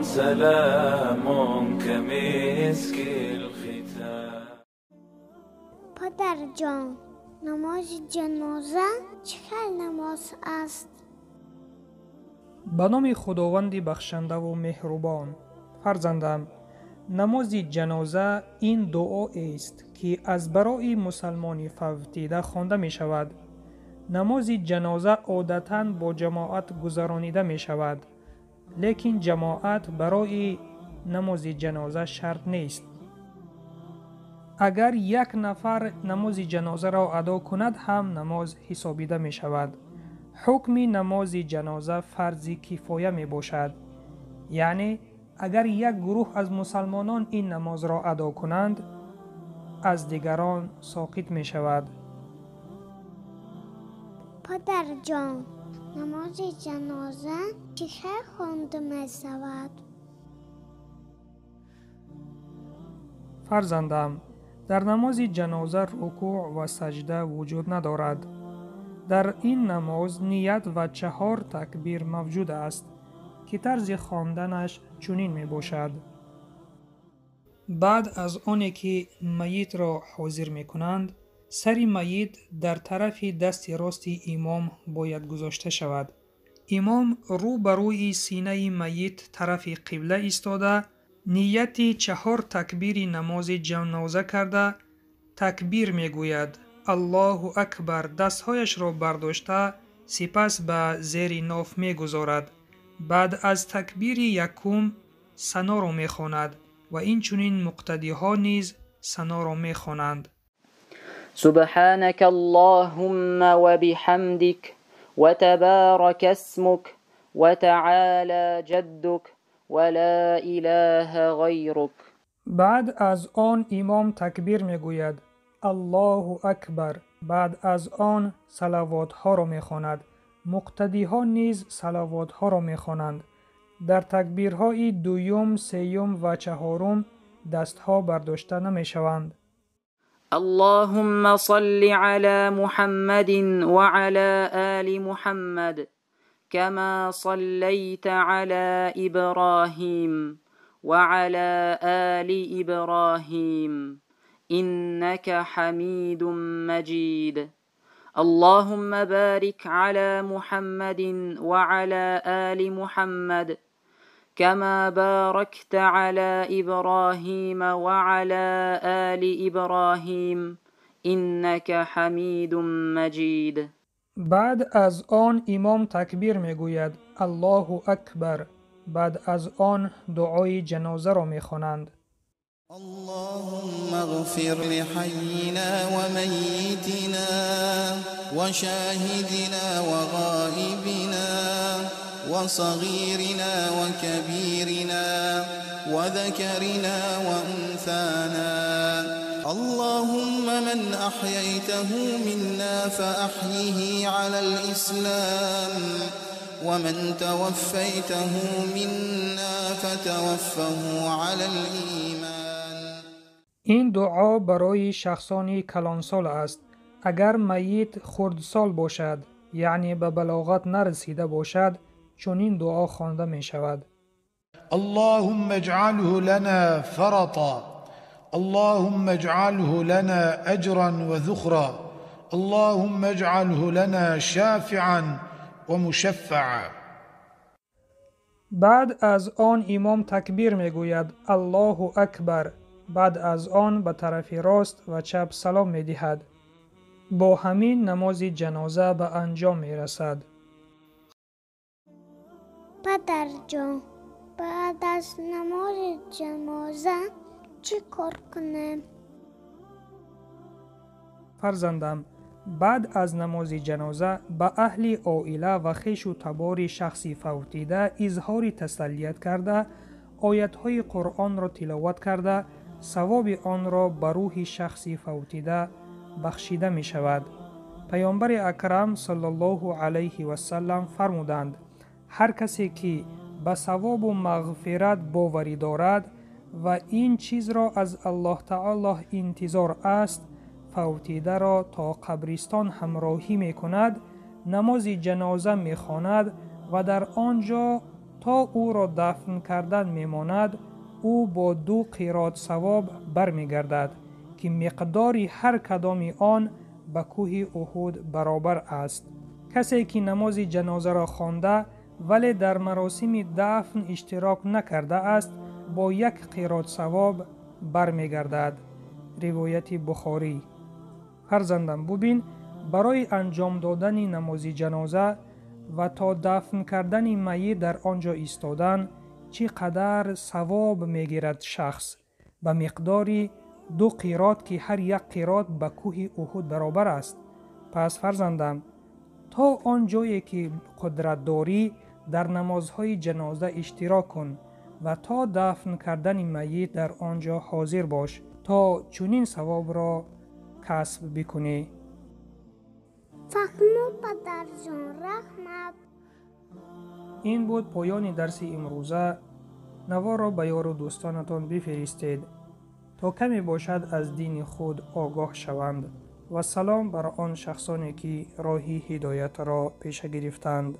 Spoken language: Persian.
سلام كمسك الختام. پدر جان، نماز جنازه چه نماز است؟ به نام خداوند بخشنده و مهربان. فرزندم، نماز جنازه این دعا است که از برای مسلمان فوتیده خوانده می شود. نماز جنازه عادتاً با جماعت گذرانیده می شود، لیکن جماعت برای نماز جنازه شرط نیست. اگر یک نفر نماز جنازه را ادا کند هم نماز حسابیده می شود. حکم نماز جنازه فرض کفایه می باشد، یعنی اگر یک گروه از مسلمانان این نماز را ادا کنند، از دیگران ساقط می شود. پدر جان، نماز جنازه چه خوانده می شود؟ فرزندم، در نماز جنازه رکوع و سجده وجود ندارد. در این نماز نیت و 4 تکبیر موجود است که طرز خواندنش چنین می باشد: بعد از آنی که میت را حاضر می کنند، سر میت در طرف دست راست امام باید گذاشته شود. امام رو بر روی سینه میت طرف قبله ایستاده، نیت 4 تکبیر نماز جنازه کرده تکبیر می گوید. الله اکبر. دستهایش را برداشته سپس به زیر ناف می گذارد. بعد از تکبیر یکم ثنا را می خواند و این چنین مقتدی ها نیز ثنا را می خوانند. سبحانك اللهم وبحمدك وتبارك اسمك وتعالى جدك ولا اله غيرك. بعد از آن امام تکبیر می گوید الله اکبر. بعد از آن صلوات ها را می خواند. مقتدی ها نیز صلوات ها را می خوانند. در تکبیرهای دوم، سیوم و چهارم دست ها برداشته نمی شوند. اللهم صل على محمد وعلى آل محمد كما صليت على إبراهيم وعلى آل إبراهيم إنك حميد مجيد. اللهم بارك على محمد وعلى آل محمد كما باركت على إبراهيم وعلى آل إبراهيم إنك حميد مجيد. بعد از آن امام تکبیر می گوید الله اکبر. بعد از آن دعای جنازه را می خوانند. اللهم اغفر لحينا وميتنا وشاهدنا وغائبنا وصغيرنا وكبيرنا وذكرنا وأنثانا. اللهم من أحييته منا فأحيه على الإسلام ومن توفيته منا فتوفه على الإيمان. این دعا برای شخصانی کلانسال است. اگر میت خردسال باشد، یعنی به بلاغت نرسیده باشد، چون این دعا خوانده می شود. اللهم اجعله لنا فرطا، اللهم اجعله لنا اجرا وذخرا، اللهم اجعله لنا شافعا ومشفعا. بعد از آن امام تکبیر می گوید الله اکبر. بعد از آن به طرف راست و چپ سلام می دهد. با همین نماز جنازه به انجام می رسد. پدر جان، بعد از نماز جنازه چی کار کنم؟ فرزندم، بعد از نماز جنازه به اهل عائله و خویش و تبار شخصی فوتیده اظهار تسلیت کرده، آیت‌های قرآن را تلاوت کرده، ثواب آن را به روح شخصی فوتیده بخشیده می شود. پیامبر اکرم صلی الله علیه و سلم فرمودند هر کسی که به ثواب و مغفرت باوری دارد و این چیز را از الله تعالی انتظار است، فوتیده را تا قبرستان همراهی می کند، نماز جنازه می خواند و در آنجا تا او را دفن کردن میماند، او با 2 قیراط ثواب برمیگردد که مقداری هر کدام آن به کوه احد برابر است. کسی که نماز جنازه را خوانده ولی در مراسم دفن اشتراک نکرده است، با 1 قیراط ثواب برمیگردد. روایت بخاری. فرزندم ببین، برای انجام دادن نماز جنازه و تا دفن کردن میت در آنجا ایستادن چقدر ثواب میگیرد شخص، به مقداری 2 قیراط که هر 1 قیراط به کوه احد برابر است. پس فرزندم، تا آن جایی که قدرت داری در نمازهای جنازه اشتراک کن و تا دفن کردن میت در آنجا حاضر باش تا چنین ثواب را کسب بکنی. فخمو پدر جان رحمت. این بود پایان درس امروزه. نوا را به یار و دوستانتان بفرستید تا کمی باشد از دین خود آگاه شوند. و سلام بر آن شخصانی که راهی هدایت را پیش گرفتند.